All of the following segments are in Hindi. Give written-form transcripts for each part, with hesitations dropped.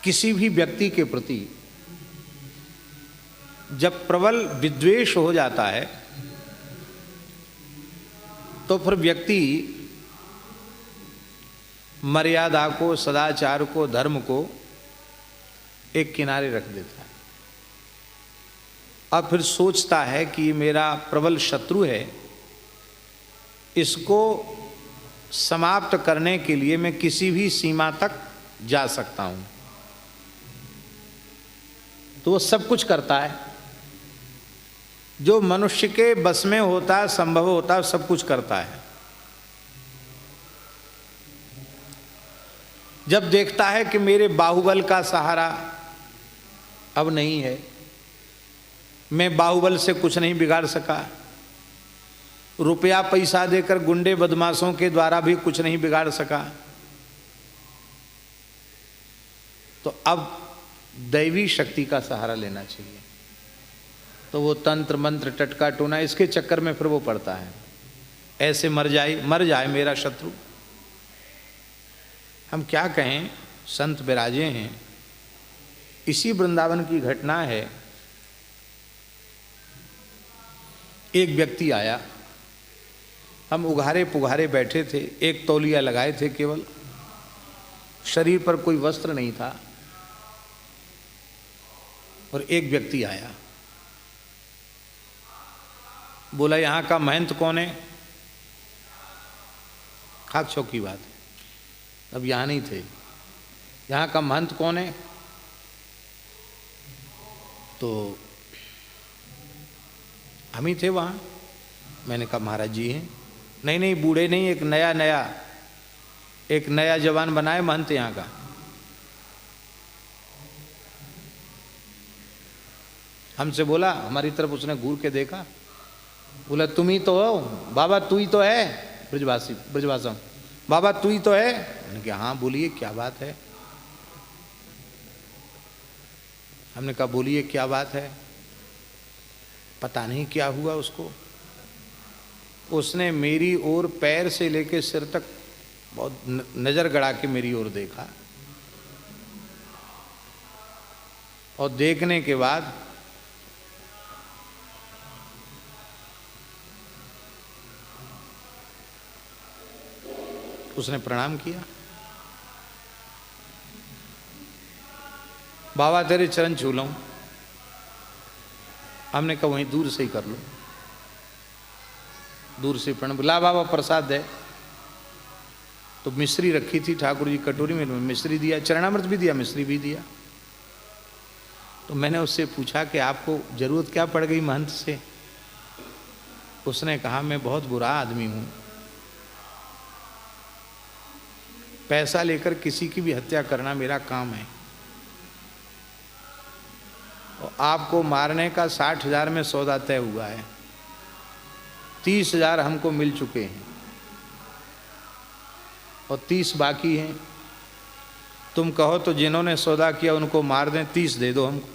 किसी भी व्यक्ति के प्रति जब प्रबल विद्वेष हो जाता है तो फिर व्यक्ति मर्यादा को, सदाचार को, धर्म को एक किनारे रख देता है और फिर सोचता है कि ये मेरा प्रबल शत्रु है, इसको समाप्त करने के लिए मैं किसी भी सीमा तक जा सकता हूं। तो वो सब कुछ करता है जो मनुष्य के बस में होता है, संभव होता है, सब कुछ करता है। जब देखता है कि मेरे बाहुबल का सहारा अब नहीं है, मैं बाहुबल से कुछ नहीं बिगाड़ सका, रुपया पैसा देकर गुंडे बदमाशों के द्वारा भी कुछ नहीं बिगाड़ सका, तो अब दैवी शक्ति का सहारा लेना चाहिए। तो वो तंत्र मंत्र टटका टोना इसके चक्कर में फिर वो पड़ता है, ऐसे मर जाए मेरा शत्रु। हम क्या कहें, संत विराजे हैं। इसी वृंदावन की घटना है। एक व्यक्ति आया, हम उघारे पुघारे बैठे थे, एक तौलिया लगाए थे केवल, शरीर पर कोई वस्त्र नहीं था, और एक व्यक्ति आया, बोला यहाँ का महंत कौन है? खाक छो की बात है, अब यहाँ नहीं थे। यहाँ का महंत कौन है? तो हम ही थे वहाँ। मैंने कहा महाराज जी हैं। नहीं बूढ़े नहीं, एक नया जवान बनाए महंत यहाँ का। हमसे बोला, हमारी तरफ उसने घूर के देखा, बोला तुम ही तो हो बाबा, तू ही तो है, ब्रजभाषा, बाबा तू ही तो है। मैंने कहा हाँ बोलिए क्या बात है। हमने कहा बोलिए क्या बात है। पता नहीं क्या हुआ उसको, उसने मेरी ओर पैर से लेकर सिर तक बहुत नजर गड़ा के मेरी ओर देखा, और देखने के बाद उसने प्रणाम किया, बाबा तेरे चरण छू लूं। हमने कहा वहीं दूर से ही कर लो, दूर से प्रणाम। ला बाबा प्रसाद है। तो मिश्री रखी थी ठाकुर जी कटोरी में, मिश्री दिया, चरणामृत भी दिया, मिश्री भी दिया। तो मैंने उससे पूछा कि आपको जरूरत क्या पड़ गई महंत से? उसने कहा मैं बहुत बुरा आदमी हूं, पैसा लेकर किसी की भी हत्या करना मेरा काम है, और आपको मारने का 60,000 में सौदा तय हुआ है, 30,000 हमको मिल चुके हैं और 30 बाकी हैं। तुम कहो तो जिन्होंने सौदा किया उनको मार दें, 30 दे दो हमको।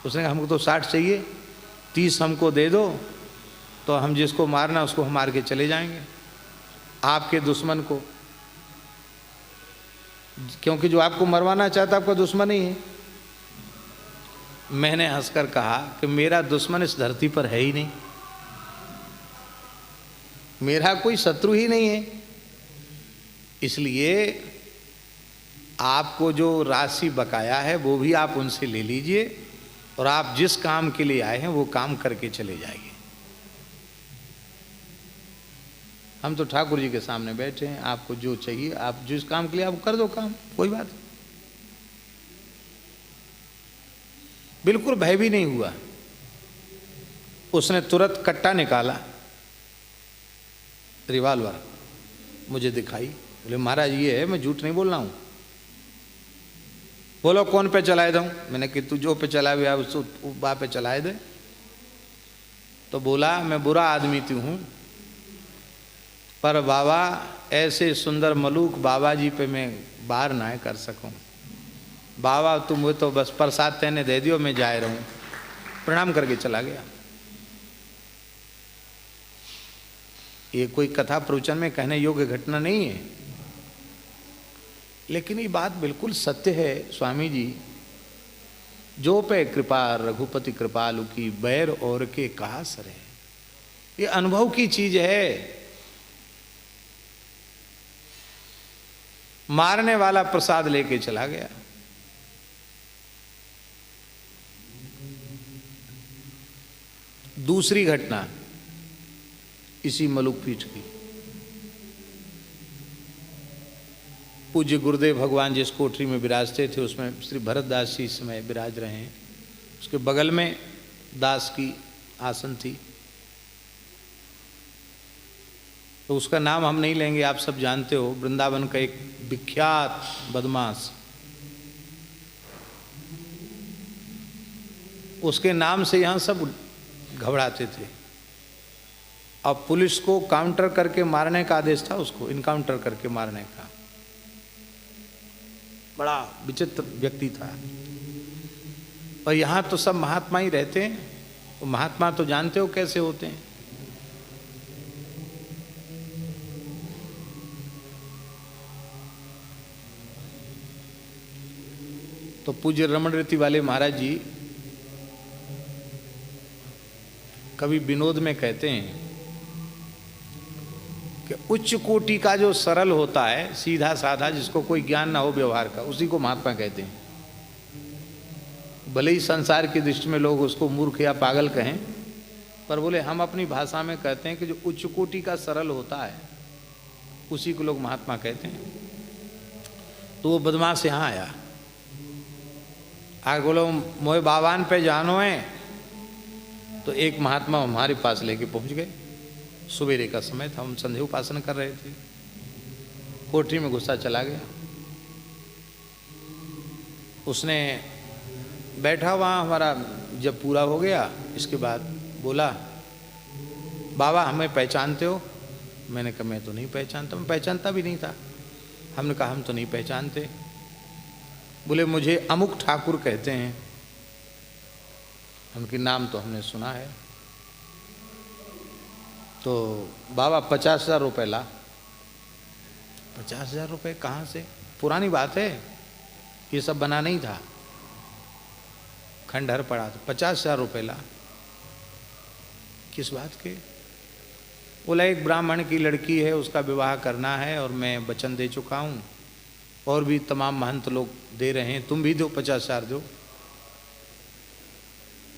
उसने कहा हमको तो 60 चाहिए, 30 हमको दे दो, तो हम जिसको मारना उसको हम मार के चले जाएंगे, आपके दुश्मन को, क्योंकि जो आपको मरवाना चाहता आपका दुश्मन ही है। मैंने हंसकर कहा कि मेरा दुश्मन इस धरती पर है ही नहीं, मेरा कोई शत्रु ही नहीं है, इसलिए आपको जो राशि बकाया है वो भी आप उनसे ले लीजिए, और आप जिस काम के लिए आए हैं वो काम करके चले जाइए। हम तो ठाकुर जी के सामने बैठे हैं, आपको जो चाहिए आप जिस काम के लिए आप कर दो काम, कोई बात नहीं। बिल्कुल भय भी नहीं हुआ। उसने तुरंत कट्टा निकाला, रिवाल्वर मुझे दिखाई, बोले महाराज ये है, मैं झूठ नहीं बोल रहा हूँ। बोलो कौन पे चलाए दूँ? मैंने कि तू जो पे चलाए हुआ उस वहाँ पे चलाए दे। तो बोला मैं बुरा आदमी तू हूँ, पर बाबा ऐसे सुंदर मलूक बाबा जी पे मैं बार ना कर सकूं। बाबा तुम वो तो बस प्रसाद तेने दे दियो, मैं जाए रहूं। प्रणाम करके चला गया। ये कोई कथा प्रवचन में कहने योग्य घटना नहीं है, लेकिन ये बात बिल्कुल सत्य है स्वामी जी, जो पे कृपा रघुपति कृपालु की, बैर और के कहा सरे। ये अनुभव की चीज है। मारने वाला प्रसाद लेके चला गया। दूसरी घटना इसी मलुक पीठ की। पूज्य गुरुदेव भगवान जिस कोठरी में विराजते थे उसमें श्री भरतदास जी इस समय विराज रहे हैं। उसके बगल में दास की आसन थी। तो उसका नाम हम नहीं लेंगे, आप सब जानते हो, वृंदावन का एक विख्यात बदमाश। उसके नाम से यहाँ सब घबराते थे। अब पुलिस को काउंटर करके मारने का आदेश था, उसको इनकाउंटर करके मारने का। बड़ा विचित्र व्यक्ति था। और यहाँ तो सब महात्मा ही रहते हैं। तो महात्मा तो जानते हो कैसे होते हैं। तो पूज्य रमण रीति वाले महाराज जी कभी विनोद में कहते हैं कि उच्च कोटि का जो सरल होता है, सीधा साधा, जिसको कोई ज्ञान ना हो व्यवहार का, उसी को महात्मा कहते हैं। भले ही संसार की दृष्टि में लोग उसको मूर्ख या पागल कहें, पर बोले हम अपनी भाषा में कहते हैं कि जो उच्च कोटि का सरल होता है उसी को लोग महात्मा कहते हैं। तो वो बदमाश यहाँ आया। आगे बोलो मोए बावान पे जानो है। तो एक महात्मा हमारे पास लेके पहुंच गए। सुबेरे का समय था, हम संध्या उपासना कर रहे थे। कोठरी में गुस्सा चला गया। उसने बैठा वहाँ, हमारा जब पूरा हो गया इसके बाद बोला, बाबा हमें पहचानते हो? मैंने कहा मैं तो नहीं पहचानता। मैं पहचानता भी नहीं था। हमने कहा हम तो नहीं पहचानते। बोले मुझे अमुक ठाकुर कहते हैं। उनके नाम तो हमने सुना है। तो बाबा 50,000 रुपये ला। 50,000 रुपये कहाँ से? पुरानी बात है, ये सब बना नहीं था, खंडहर पड़ा था। 50,000 रुपये ला। किस बात के? बोला एक ब्राह्मण की लड़की है, उसका विवाह करना है और मैं वचन दे चुका हूँ, और भी तमाम महंत लोग दे रहे हैं, तुम भी दो, 50,000 दो।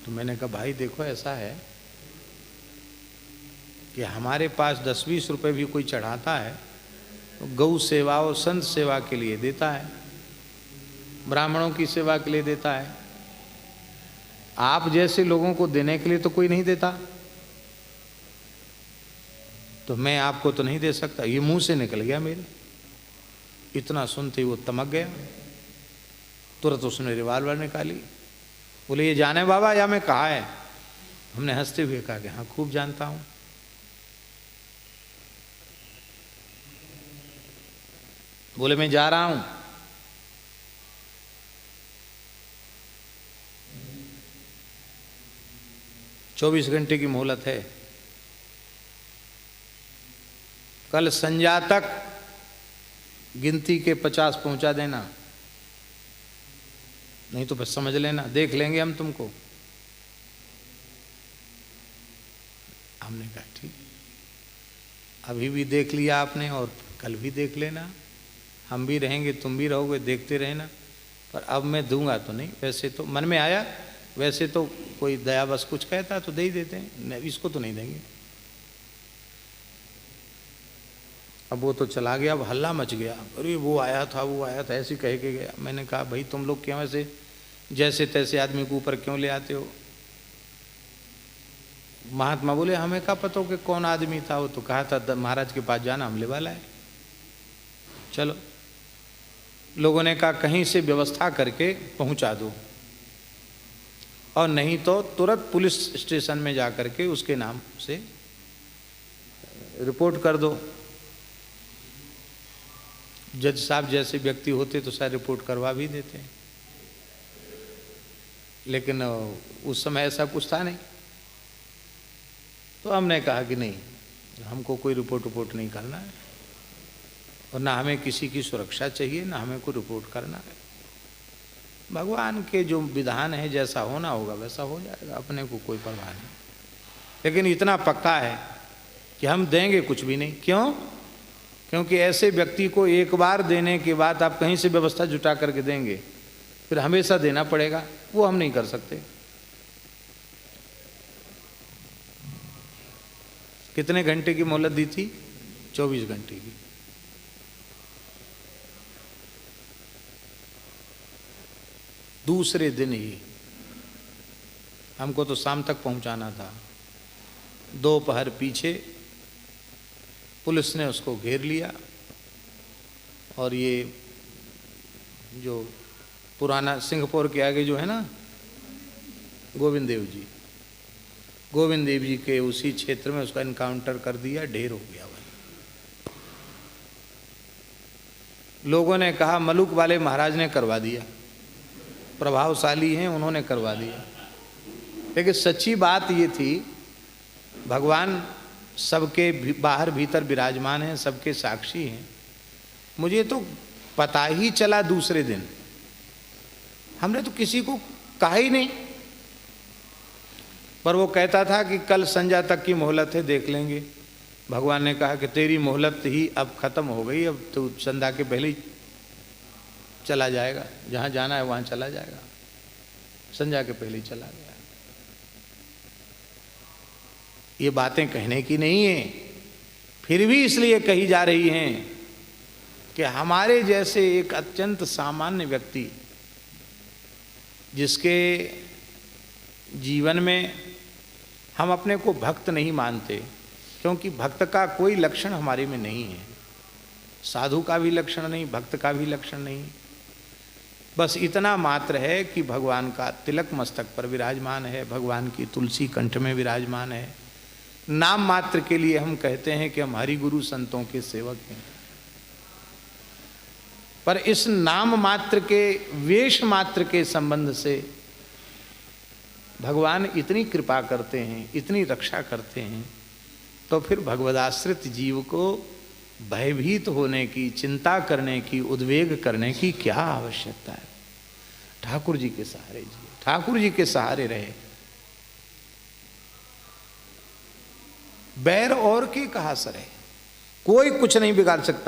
तो मैंने कहा भाई देखो ऐसा है कि हमारे पास 10-20 रुपये भी कोई चढ़ाता है तो गौ सेवा और संत सेवा के लिए देता है, ब्राह्मणों की सेवा के लिए देता है। आप जैसे लोगों को देने के लिए तो कोई नहीं देता, तो मैं आपको तो नहीं दे सकता। ये मुंह से निकल गया मेरे। इतना सुनते ही वो तमक गया। तुरंत उसने रिवाल्वर निकाली। बोले ये जाने बाबा या मैं कहा है? हमने हंसते हुए कहा कि हाँ खूब जानता हूँ। बोले मैं जा रहा हूँ। चौबीस घंटे की मोहलत है। कल संध्या तक गिनती के 50 पहुंचा देना, नहीं तो बस समझ लेना देख लेंगे हम तुमको। हमने कहा ठीक, अभी भी देख लिया आपने और कल भी देख लेना, हम भी रहेंगे तुम भी रहोगे, देखते रहना। पर अब मैं दूंगा तो नहीं। वैसे तो मन में आया, वैसे तो कोई दया बस कुछ कहता तो दे ही देते हैं, इसको तो नहीं देंगे। अब वो तो चला गया। अब हल्ला मच गया, अरे वो आया था वो आया था, ऐसे कह के गया। मैंने कहा भाई तुम लोग क्यों ऐसे जैसे तैसे आदमी को ऊपर क्यों ले आते हो? महात्मा बोले हमें क्या पता हो कि कौन आदमी था? वो तो कहा था महाराज के पास जाना, हमले वाला है। चलो, लोगों ने कहा कहीं से व्यवस्था करके पहुंचा दो, और नहीं तो तुरंत पुलिस स्टेशन में जा करके उसके नाम से रिपोर्ट कर दो। जज साहब जैसे व्यक्ति होते तो शायद रिपोर्ट करवा भी देते, लेकिन उस समय ऐसा कुछ था नहीं। तो हमने कहा कि नहीं, हमको कोई रिपोर्ट नहीं करना है, और ना हमें किसी की सुरक्षा चाहिए, ना हमें कोई रिपोर्ट करना है। भगवान के जो विधान है, जैसा होना होगा वैसा हो जाएगा, अपने को कोई परवाह नहीं। लेकिन इतना पक्का है कि हम देंगे कुछ भी नहीं। क्यों? क्योंकि ऐसे व्यक्ति को एक बार देने के बाद आप कहीं से व्यवस्था जुटा करके देंगे, फिर हमेशा देना पड़ेगा, वो हम नहीं कर सकते। कितने घंटे की मोहलत दी थी? 24 घंटे की। दूसरे दिन ही हमको तो शाम तक पहुंचाना था। दोपहर पीछे पुलिस ने उसको घेर लिया और ये जो पुराना सिंगापुर के आगे जो है ना गोविंद देव जी, गोविंद देव जी के उसी क्षेत्र में उसका इनकाउंटर कर दिया, ढेर हो गया वही। लोगों ने कहा मलुक वाले महाराज ने करवा दिया, प्रभावशाली हैं उन्होंने करवा दिया। लेकिन सच्ची बात ये थी, भगवान सबके बाहर भीतर विराजमान हैं, सबके साक्षी हैं। मुझे तो पता ही चला दूसरे दिन, हमने तो किसी को कहा ही नहीं। पर वो कहता था कि कल संध्या तक की मोहलत है, देख लेंगे। भगवान ने कहा कि तेरी मोहलत ही अब खत्म हो गई, अब तो संध्या के पहले ही चला जाएगा, जहाँ जाना है वहाँ चला जाएगा। संध्या के पहले ही चला गया। ये बातें कहने की नहीं है, फिर भी इसलिए कही जा रही हैं कि हमारे जैसे एक अत्यंत सामान्य व्यक्ति, जिसके जीवन में हम अपने को भक्त नहीं मानते, क्योंकि भक्त का कोई लक्षण हमारे में नहीं है, साधु का भी लक्षण नहीं, भक्त का भी लक्षण नहीं। बस इतना मात्र है कि भगवान का तिलक मस्तक पर विराजमान है, भगवान की तुलसी कंठ में विराजमान है। नाम मात्र के लिए हम कहते हैं कि हम हरि गुरु संतों के सेवक हैं, पर इस नाम मात्र के, वेश मात्र के संबंध से भगवान इतनी कृपा करते हैं, इतनी रक्षा करते हैं, तो फिर भगवदाश्रित जीव को भयभीत होने की, चिंता करने की, उद्वेग करने की क्या आवश्यकता है? ठाकुर जी के सहारे जिए, ठाकुर जी के सहारे रहे। बैर और की कहा सरे, कोई कुछ नहीं बिगाड़ सकता।